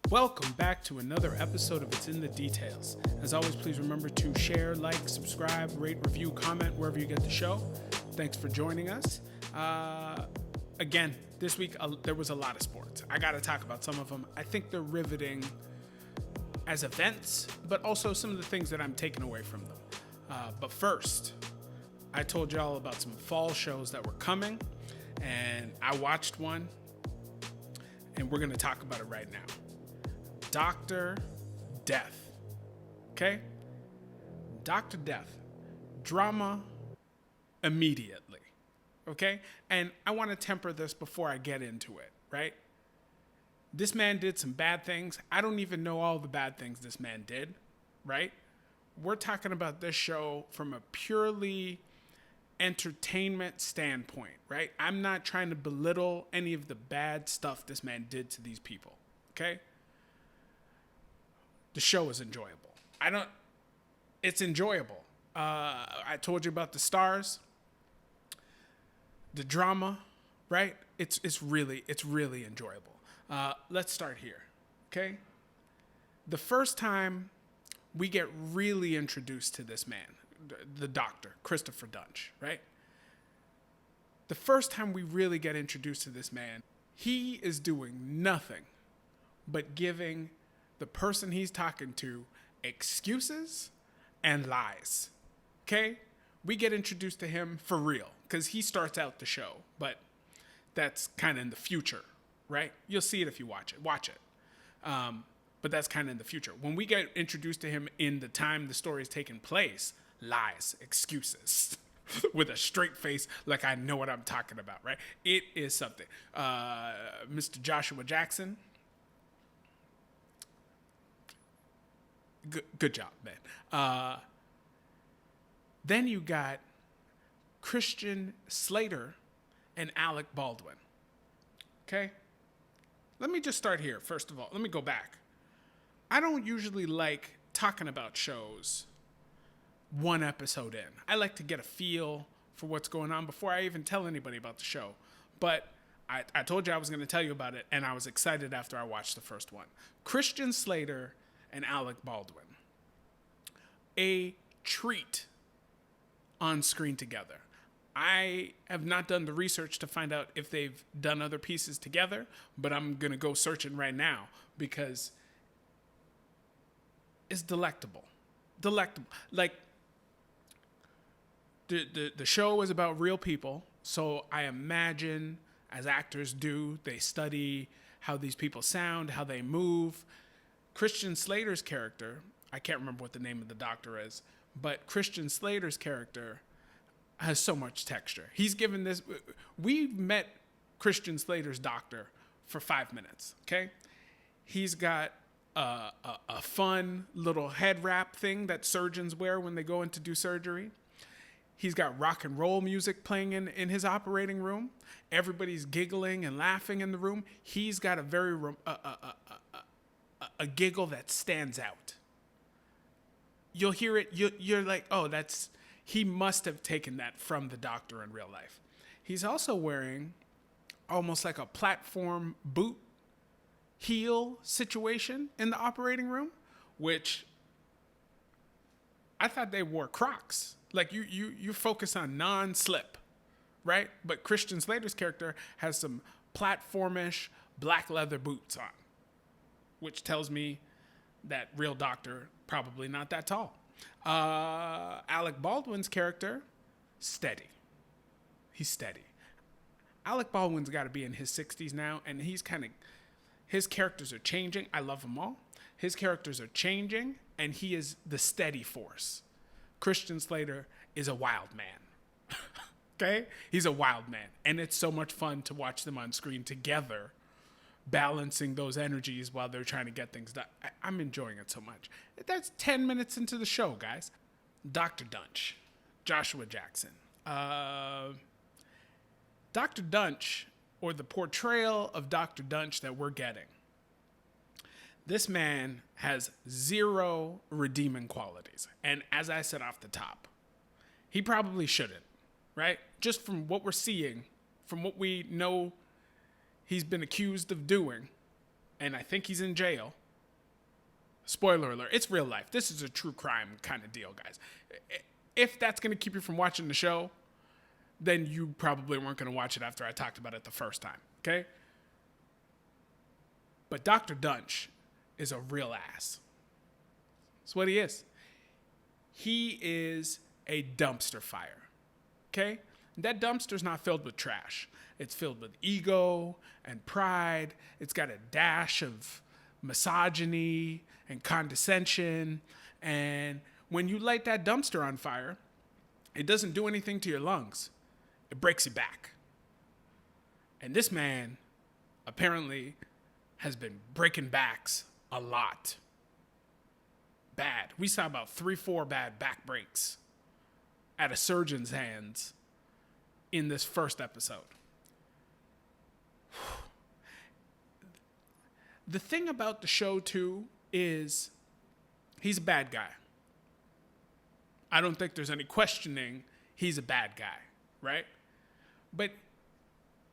Welcome back to another episode of It's in the Details. As always, please remember to share, like, subscribe, rate, review, comment wherever you get the show. Thanks for joining us. Again, this week there was a lot of sports. I got to talk about some of them. I think they're riveting as events, but also some of the things that I'm taking away from them. But first, I told y'all about some fall shows that were coming, and I watched one, and we're going to talk about it right now. Dr. Death. Okay? Dr. Death. Drama immediately. Okay? And I want to temper this before I get into it, right? This man did some bad things. I don't even know all the bad things this man did, right? We're talking about this show from a purely entertainment standpoint, right? I'm not trying to belittle any of the bad stuff this man did to these people, okay? The show is enjoyable. It's enjoyable. I told you about the stars, the drama, right? It's really enjoyable. Let's start here, okay? The first time we get really introduced to this man, the doctor, Christopher Dunch, right? The first time we really get introduced to this man, he is doing nothing but giving the person he's talking to excuses and lies, okay? We get introduced to him for real because he starts out the show, but that's kind of in the future, right? You'll see it if you watch it. But that's kind of in the future. When we get introduced to him in the time the story is taking place, lies, excuses, with a straight face, like I know what I'm talking about, right? It is something. Mr. Joshua Jackson, good job, man. Then you got Christian Slater and Alec Baldwin. Okay? Let me just start here, first of all. Let me go back. I don't usually like talking about shows one episode in. I like to get a feel for what's going on before I even tell anybody about the show. But I told you I was going to tell you about it, and I was excited after I watched the first one. Christian Slater and Alec Baldwin. A treat on screen together. I have not done the research to find out if they've done other pieces together, but I'm going to go searching right now because it's delectable. Like, the show is about real people, so I imagine, as actors do, they study how these people sound, how they move. Christian Slater's character, I can't remember what the name of the doctor is, but Christian Slater's character has so much texture. He's given this... We've met Christian Slater's doctor for 5 minutes, okay? He's got a fun little head wrap thing that surgeons wear when they go in to do surgery. He's got rock and roll music playing in his operating room. Everybody's giggling and laughing in the room. He's got a very a giggle that stands out. You'll hear it. You're like, oh, he must have taken that from the doctor in real life. He's also wearing almost like a platform boot heel situation in the operating room, which I thought they wore Crocs. Like you focus on non-slip, right? But Christian Slater's character has some platformish black leather boots on, which tells me that real doctor probably not that tall. Alec Baldwin's character, steady. He's steady. Alec Baldwin's got to be in his 60s now, and his characters are changing. I love them all. His characters are changing, and he is the steady force. Christian Slater is a wild man. Okay? He's a wild man. And it's so much fun to watch them on screen together, balancing those energies while they're trying to get things done. I'm enjoying it so much. That's 10 minutes into the show, guys. Dr. Dunch, Joshua Jackson. Dr. Dunch, or the portrayal of Dr. Dunch that we're getting, this man has zero redeeming qualities. And as I said off the top, he probably shouldn't, right? Just from what we're seeing, from what we know he's been accused of doing, and I think he's in jail, Spoiler alert, it's real life. This is a true crime kind of deal, guys. If that's going to keep you from watching the show, then you probably weren't going to watch it after I talked about it the first time, okay? But Dr. Dunch is a real ass. That's what he is. He is a dumpster fire, okay? That dumpster's not filled with trash. It's filled with ego and pride. It's got a dash of misogyny and condescension. And when you light that dumpster on fire, it doesn't do anything to your lungs. It breaks your back. And this man apparently has been breaking backs a lot. Bad. We saw about 3-4 bad back breaks at a surgeon's hands in this first episode. The thing about the show, too, is he's a bad guy. I don't think there's any questioning he's a bad guy, right? But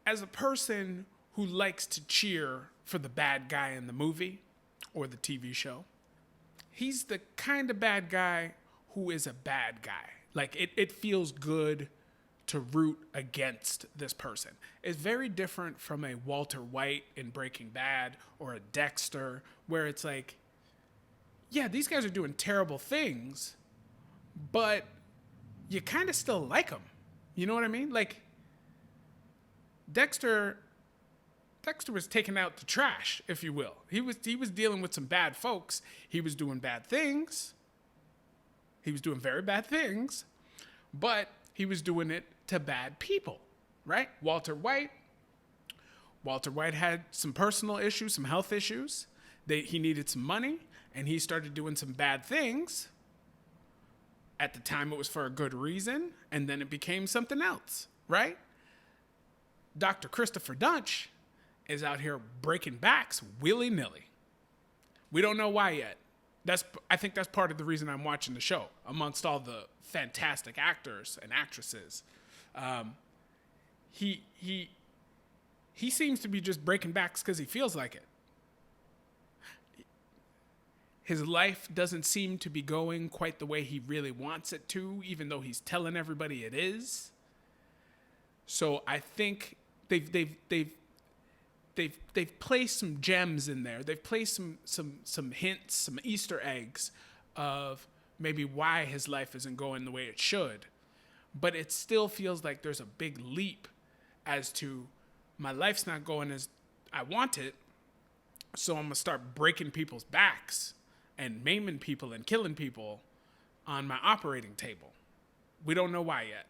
as a person who likes to cheer for the bad guy in the movie or the TV show, he's the kind of bad guy who is a bad guy. Like, it feels good to root against this person. It's very different from a Walter White in Breaking Bad or a Dexter, where it's like, yeah, these guys are doing terrible things, but you kind of still like them. You know what I mean? Like, Dexter was taking out the trash, if you will. He was dealing with some bad folks. He was doing bad things. He was doing very bad things, but he was doing it to bad people, right? Walter White had some personal issues, some health issues. He needed some money, and he started doing some bad things. At the time, it was for a good reason, and then it became something else, right? Dr. Christopher Dunch is out here breaking backs willy-nilly. We don't know why yet. I think that's part of the reason I'm watching the show, amongst all the fantastic actors and actresses. He seems to be just breaking backs because he feels like it. His life doesn't seem to be going quite the way he really wants it to, even though he's telling everybody it is. So I think they've placed some gems in there. They've placed some hints, some Easter eggs of maybe why his life isn't going the way it should. But it still feels like there's a big leap as to my life's not going as I want it, so I'm going to start breaking people's backs and maiming people and killing people on my operating table. We don't know why yet.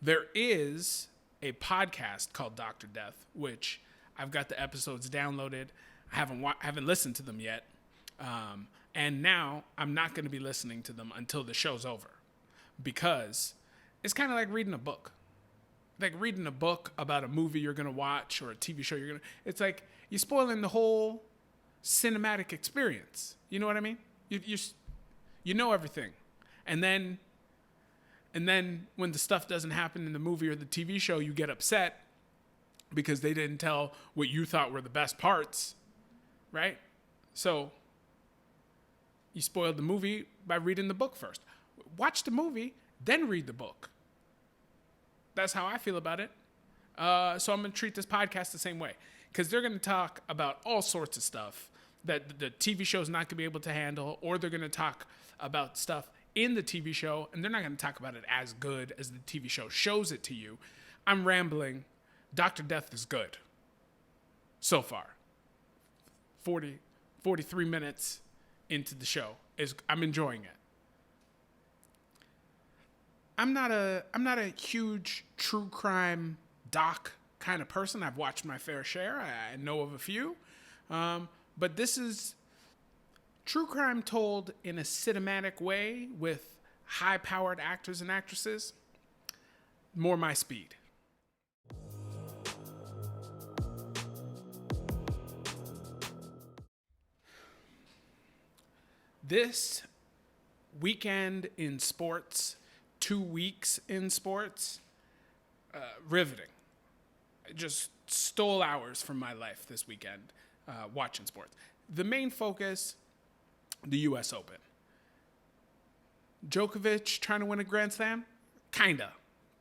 There is a podcast called Dr. Death, which I've got the episodes downloaded. I haven't listened to them yet. And now I'm not going to be listening to them until the show's over, because it's kind of like reading a book. Like reading a book about a movie you're going to watch or a TV show it's like you're spoiling the whole cinematic experience. You know what I mean? You know everything. And then when the stuff doesn't happen in the movie or the TV show, you get upset because they didn't tell what you thought were the best parts, right? So you spoiled the movie by reading the book first. Watch the movie, then read the book. That's how I feel about it. So I'm going to treat this podcast the same way, because they're going to talk about all sorts of stuff that the TV show's not going to be able to handle, or they're going to talk about stuff in the TV show, and they're not going to talk about it as good as the TV show shows it to you. I'm rambling. Dr. Death is good so far. 43 minutes into the show. I'm enjoying it. I'm not a huge true crime doc kind of person. I've watched my fair share. I know of a few. But this is true crime told in a cinematic way with high-powered actors and actresses. More my speed. This weekend in sports, 2 weeks in sports, riveting. I just stole hours from my life this weekend watching sports. the main focus, the U.S. Open. Djokovic trying to win a Grand Slam? Kinda.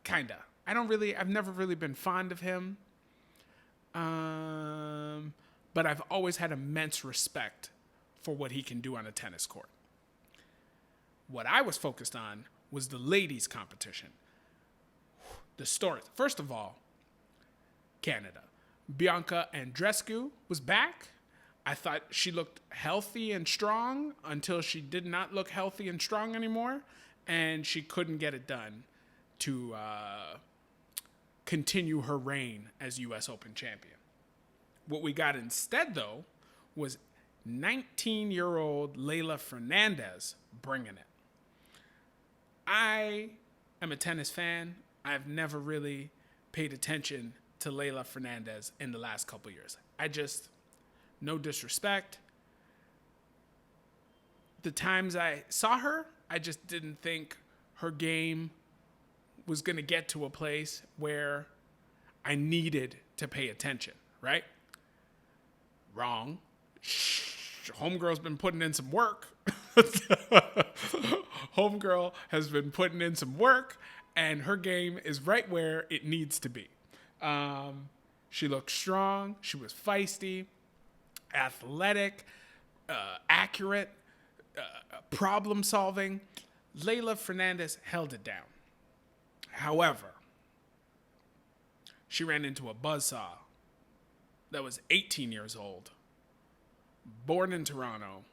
I've never really been fond of him. But I've always had immense respect for what he can do on a tennis court. What I was focused on was the ladies' competition. The stories. First of all, Canada. Bianca Andreescu was back. I thought she looked healthy and strong until she did not look healthy and strong anymore, and she couldn't get it done to continue her reign as U.S. Open champion. What we got instead, though, was 19-year-old Leylah Fernandez bringing it. I am a tennis fan. I've never really paid attention to Leylah Fernandez in the last couple years. No disrespect. The times I saw her, I just didn't think her game was going to get to a place where I needed to pay attention, right? Wrong. Homegirl's been putting in some work. Homegirl has been putting in some work, and her game is right where it needs to be. She looked strong. She was feisty, athletic, accurate, problem-solving. Leylah Fernandez held it down. However, she ran into a buzzsaw that was 18 years old, born in Toronto,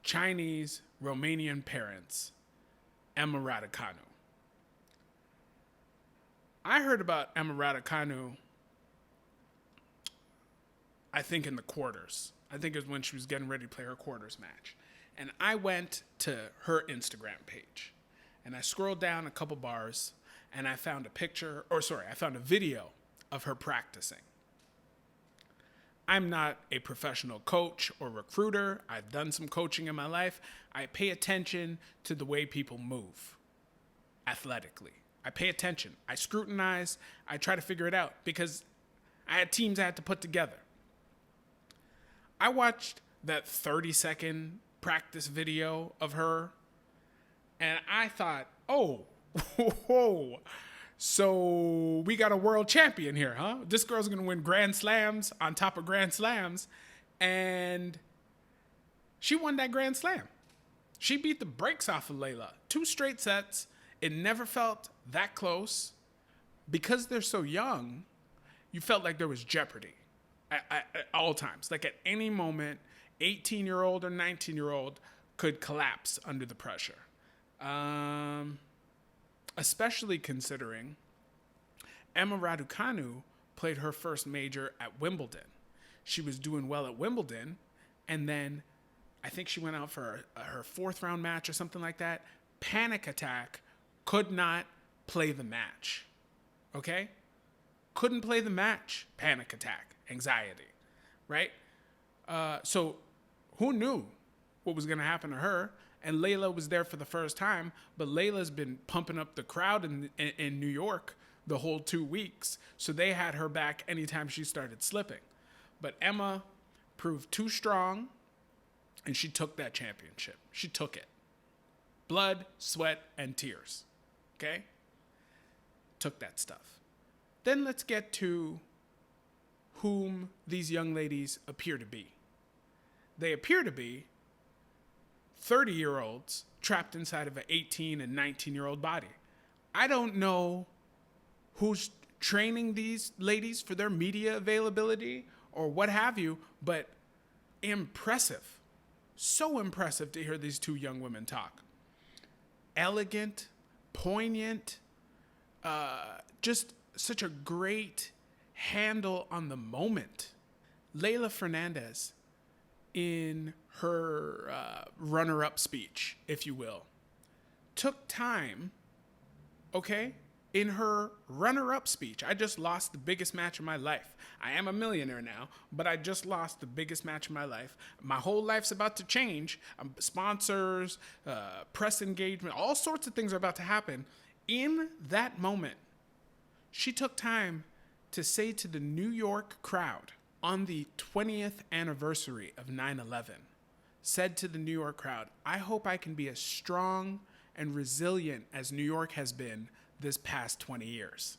Chinese, Romanian parents, Emma Raducanu. I heard about Emma Raducanu, I think in the quarters. I think it was when she was getting ready to play her quarters match. And I went to her Instagram page. And I scrolled down a couple bars, and I found a video of her practicing. I'm not a professional coach or recruiter. I've done some coaching in my life. I pay attention to the way people move athletically. I pay attention. I scrutinize. I try to figure it out because I had teams I had to put together. I watched that 30-second practice video of her, and I thought, oh, so we got a world champion here, huh? This girl's going to win Grand Slams on top of Grand Slams. And she won that Grand Slam. She beat the brakes off of Leylah. 2 straight sets. It never felt that close. Because they're so young, you felt like there was jeopardy at all times. Like at any moment, 18-year-old or 19-year-old could collapse under the pressure. Especially considering Emma Raducanu played her first major at Wimbledon. She was doing well at Wimbledon, and then I think she went out for her 4th round match or something like that. Panic attack, could not play the match. Okay? Couldn't play the match. Panic attack, anxiety, right? So who knew what was going to happen to her? And Leylah was there for the first time, but Leylah's been pumping up the crowd in New York the whole 2 weeks, so they had her back anytime she started slipping. But Emma proved too strong, and she took that championship. She took it. Blood, sweat, and tears. Okay? Took that stuff. Then let's get to whom these young ladies appear to be. They appear to be 30-year-olds trapped inside of an 18 and 19-year-old body. I don't know who's training these ladies for their media availability or what have you, but impressive. So impressive to hear these 2 young women talk. Elegant, poignant, just such a great handle on the moment. Leylah Fernandez, in her runner-up speech, if you will, took time, okay, in her runner-up speech. I just lost the biggest match of my life. I am a millionaire now, but I just lost the biggest match of my life. My whole life's about to change. Sponsors, press engagement, all sorts of things are about to happen. In that moment, she took time to say to the New York crowd, on the 20th anniversary of 9/11, said to the New York crowd, "I hope I can be as strong and resilient as New York has been this past 20 years."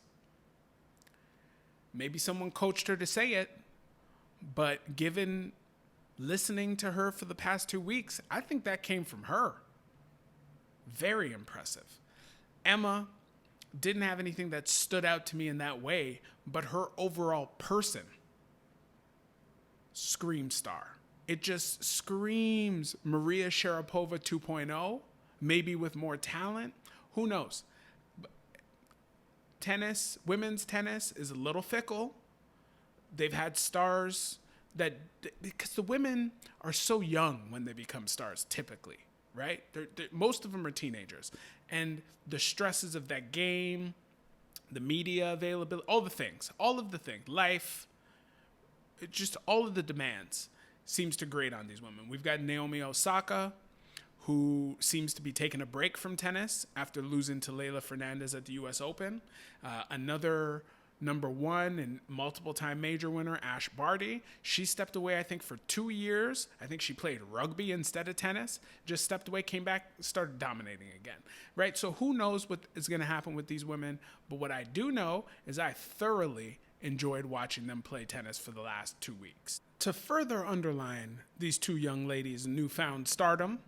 Maybe someone coached her to say it, but given listening to her for the past 2 weeks, I think that came from her. Very impressive. Emma didn't have anything that stood out to me in that way, but her overall person screams star. It just screams Maria Sharapova 2.0, maybe with more talent. Who knows? Tennis, women's tennis is a little fickle. They've had stars because the women are so young when they become stars, typically, right? Most of them are teenagers. And the stresses of that game, the media availability, all of the things, life, just all of the demands seems to grate on these women. We've got Naomi Osaka, who seems to be taking a break from tennis after losing to Leylah Fernandez at the U.S. Open. Another number one and multiple-time major winner, Ash Barty. She stepped away, I think, for 2 years. I think she played rugby instead of tennis. Just stepped away, came back, started dominating again, right? So who knows what is going to happen with these women. But what I do know is I thoroughly enjoyed watching them play tennis for the last 2 weeks. To further underline these two young ladies' newfound stardom,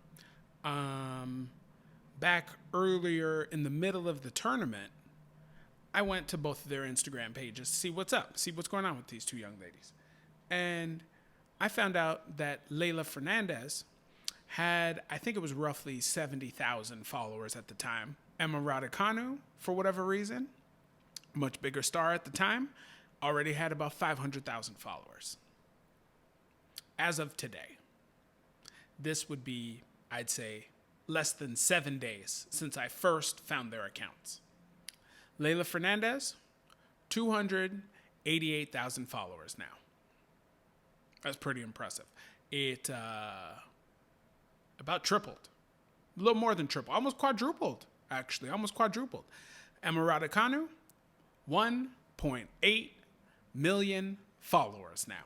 back earlier in the middle of the tournament, I went to both of their Instagram pages to see what's up, see what's going on with these two young ladies. And I found out that Leylah Fernandez had, I think it was roughly 70,000 followers at the time. Emma Raducanu, for whatever reason, much bigger star at the time, already had about 500,000 followers. As of today, this would be, I'd say, less than 7 days since I first found their accounts. Leylah Fernandez, 288,000 followers now. That's pretty impressive. It about tripled. A little more than tripled. Almost quadrupled, actually. Almost quadrupled. Emma Raducanu, 1.8 million followers now.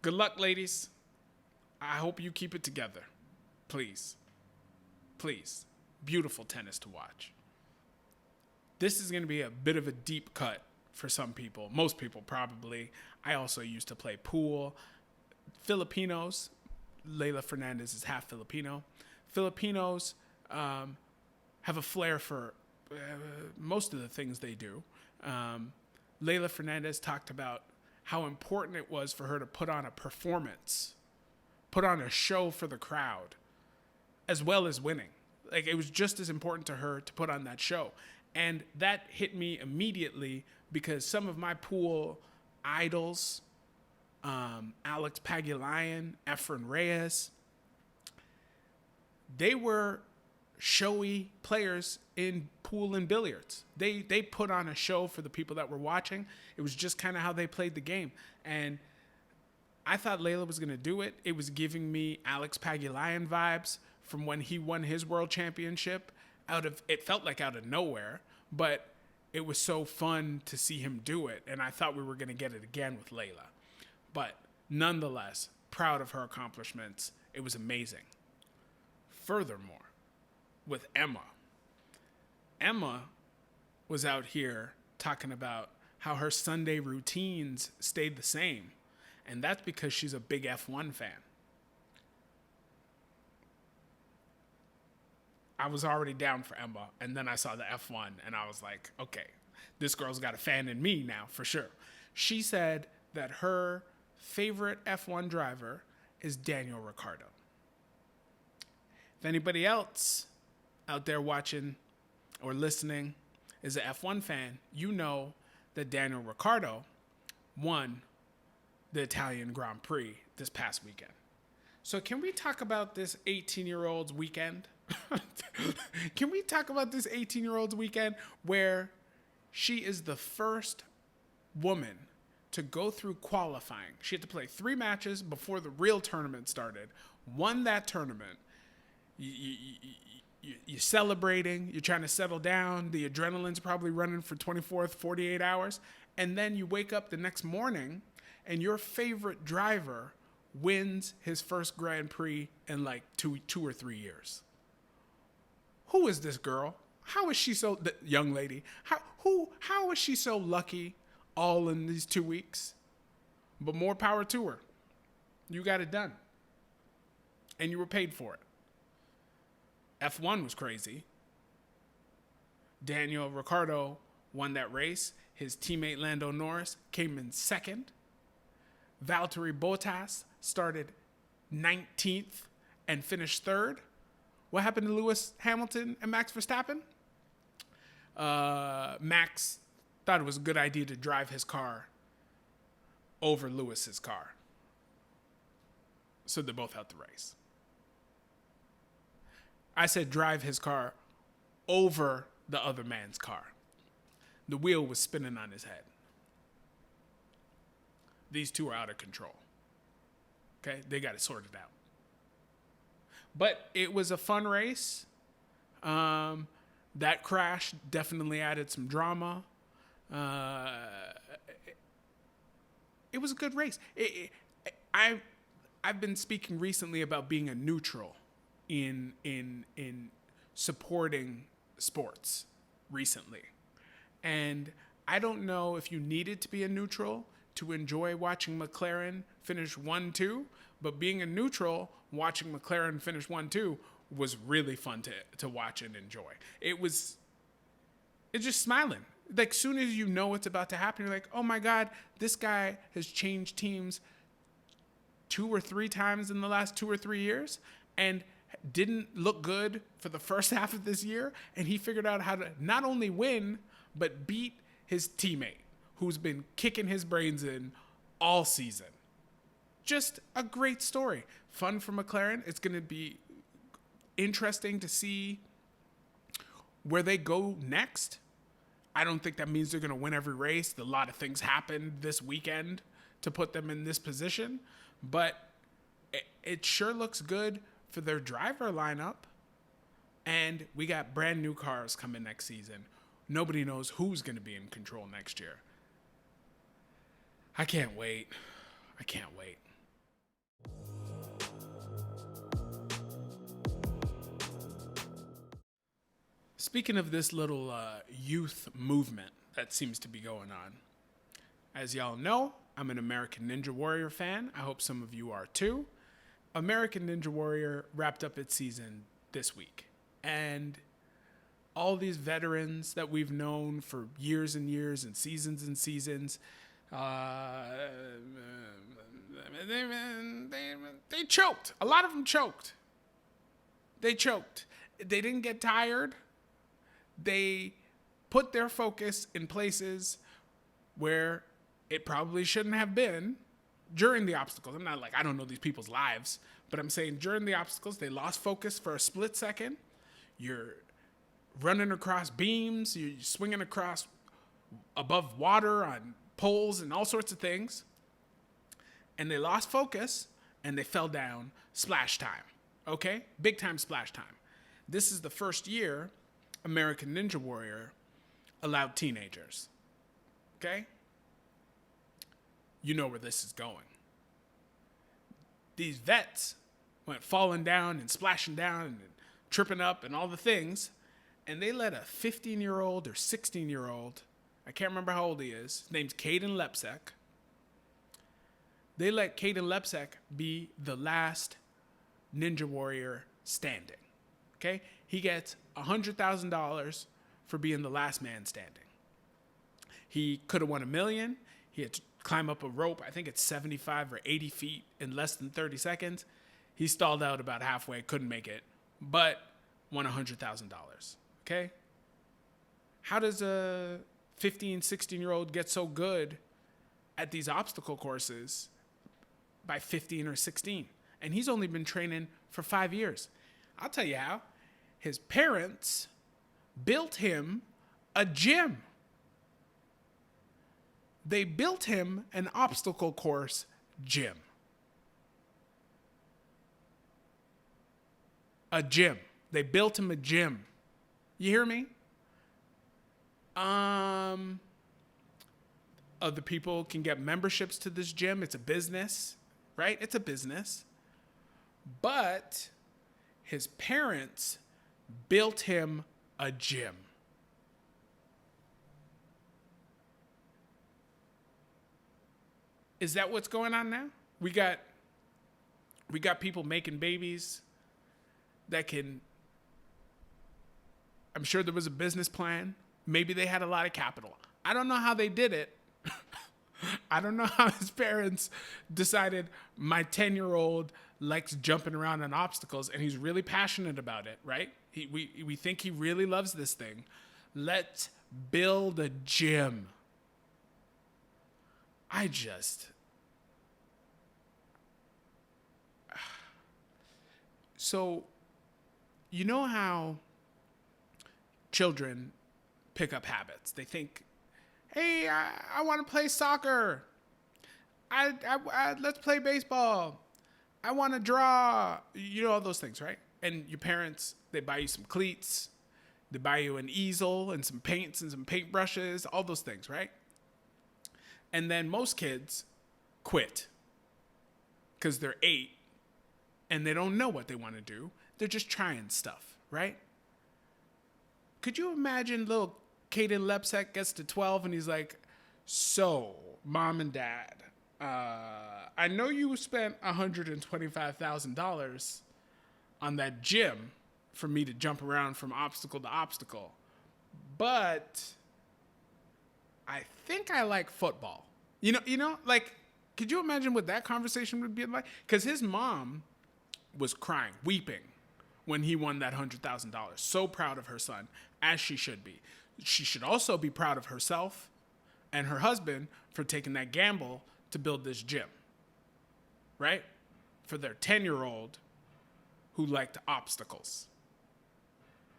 Good luck, ladies. I hope you keep it together. Please. Please. Beautiful tennis to watch. This is going to be a bit of a deep cut for some people. Most people probably. I also used to play pool. Filipinos. Leylah Fernandez is half Filipino. Filipinos have a flair for most of the things they do. Leylah Fernandez talked about how important it was for her to put on a performance, put on a show for the crowd, as well as winning. Like, it was just as important to her to put on that show. And that hit me immediately because some of my pool idols, Alex Pagulayan, Efren Reyes, they were showy players in pool and billiards. They put on a show for the people that were watching. It was just kind of how they played the game. And I thought Leylah was going to do it. It was giving me Alex Pagulayan vibes from when he won his world championship. It felt like out of nowhere, but it was so fun to see him do it. And I thought we were going to get it again with Leylah. But nonetheless, proud of her accomplishments. It was amazing. Furthermore, with Emma was out here talking about how her Sunday routines stayed the same. And that's because she's a big F1 fan. I was already down for Emma, and then I saw the F1, and I was like, okay, this girl's got a fan in me now, for sure. She said that her favorite F1 driver is Daniel Ricciardo. If anybody else out there watching or listening is an F1 fan, you know that Daniel Ricciardo won the Italian Grand Prix this past weekend. So can we talk about this 18-year-old's weekend? Can we talk about this 18-year-old's weekend where she is the first woman to go through qualifying? She had to play 3 matches before the real tournament started, won that tournament. you're celebrating, you're trying to settle down, the adrenaline's probably running for 24, 48 hours, and then you wake up the next morning and your favorite driver wins his first Grand Prix in like two or 3 years. Who is this girl? How is she so, the young lady, how is she so lucky all in these 2 weeks? But more power to her. You got it done. And you were paid for it. F1 was crazy. Daniel Ricciardo won that race. His teammate Lando Norris came in second. Valtteri Bottas started 19th and finished third. What happened to Lewis Hamilton and Max Verstappen? Max thought it was a good idea to drive his car over Lewis's car. So they're both out the race. I said drive his car over the other man's car. The wheel was spinning on his head. These two are out of control. Okay? They got it sorted out. But it was a fun race. That crash definitely added some drama. It was a good race. I've been speaking recently about being a neutral in supporting sports recently. And I don't know if you needed to be a neutral to enjoy watching McLaren finish 1-2, but being a neutral, watching McLaren finish 1-2 was really fun to watch and enjoy. It's just smiling. Like, soon as you know what's about to happen, you're like, oh my God, this guy has changed teams 2 or 3 times in the last 2 or 3 years and didn't look good for the first half of this year. And he figured out how to not only win, but beat his teammate who's been kicking his brains in all season. Just a great story. Fun for McLaren. It's going to be interesting to see where they go next. I don't think that means they're going to win every race. A lot of things happened this weekend to put them in this position, but it sure looks good for their driver lineup. And we got brand new cars coming next season. Nobody knows who's going to be in control next year. I can't wait. I can't wait. Speaking of this little youth movement that seems to be going on, as y'all know, I'm an American Ninja Warrior fan. I hope some of you are too. American Ninja Warrior wrapped up its season this week. And all these veterans that we've known for years and years and seasons, they choked. A lot of them choked. They choked. They didn't get tired. They put their focus in places where it probably shouldn't have been during the obstacles. I'm not like, I don't know these people's lives, but I'm saying during the obstacles, they lost focus for a split second. You're running across beams, you're swinging across above water on poles and all sorts of things. And they lost focus and they fell down. Splash time. Okay? Big time splash time. This is the first year American Ninja Warrior allowed teenagers. Okay? You know where this is going. These vets went falling down and splashing down and tripping up and all the things, and they let a 15-year-old or 16-year-old, I can't remember how old he is, his name's Caden Lepsek. They let Caden Lepsek be the last Ninja Warrior standing. Okay? He gets $100,000 for being the last man standing. He could have won $1 million. He had to climb up a rope. I think it's 75 or 80 feet in less than 30 seconds. He stalled out about halfway, couldn't make it, but won $100,000. Okay? How does a 15, 16-year-old get so good at these obstacle courses by 15 or 16? And he's only been training for 5 years. I'll tell you how. His parents built him a gym. They built him an obstacle course gym. A gym. They built him a gym. You hear me? Other people can get memberships to this gym. It's a business, right? It's a business. But his parents built him a gym. Is that what's going on now? We got people making babies that can, I'm sure there was a business plan. Maybe they had a lot of capital. I don't know how they did it. I don't know how his parents decided my 10-year-old likes jumping around on obstacles and he's really passionate about it, right? We think he really loves this thing. Let's build a gym. So, you know how children pick up habits? They think, hey, I want to play soccer. Let's play baseball. I want to draw. You know all those things, right? And your parents, they buy you some cleats. They buy you an easel and some paints and some paintbrushes, all those things, right? And then most kids quit because they're 8 and they don't know what they want to do. They're just trying stuff, right? Could you imagine little Caden Lepsek gets to 12 and he's like, so, Mom and Dad, I know you spent $125,000 on that gym for me to jump around from obstacle to obstacle, but I think I like football. You know, like, could you imagine what that conversation would be like? Because his mom was crying, weeping when he won that $100,000. So proud of her son, as she should be. She should also be proud of herself and her husband for taking that gamble to build this gym, right? For their 10-year-old who liked obstacles,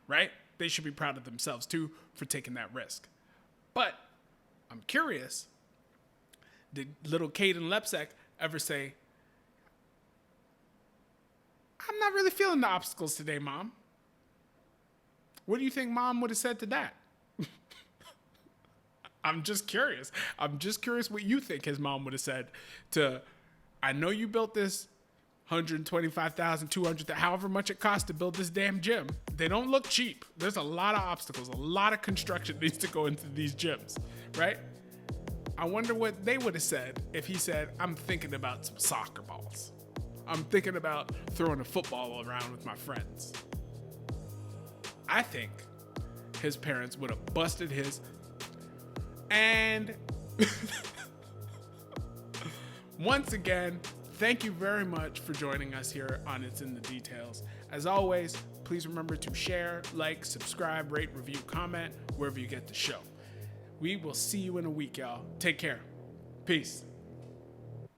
right? They should be proud of themselves too for taking that risk. But I'm curious, did little Caden Lepsek ever say, I'm not really feeling the obstacles today, Mom? What do you think Mom would have said to that? I'm just curious. I'm just curious what you think his mom would have said to, I know you built this $125,000, $200,000, however much it costs to build this damn gym. They don't look cheap. There's a lot of obstacles, a lot of construction needs to go into these gyms, right? I wonder what they would have said if he said, I'm thinking about some soccer balls. I'm thinking about throwing a football around with my friends. I think his parents would have busted his. And once again, thank you very much for joining us here on It's in the Details. As always, please remember to share, like, subscribe, rate, review, comment, wherever you get the show. We will see you in a week, y'all. Take care. Peace.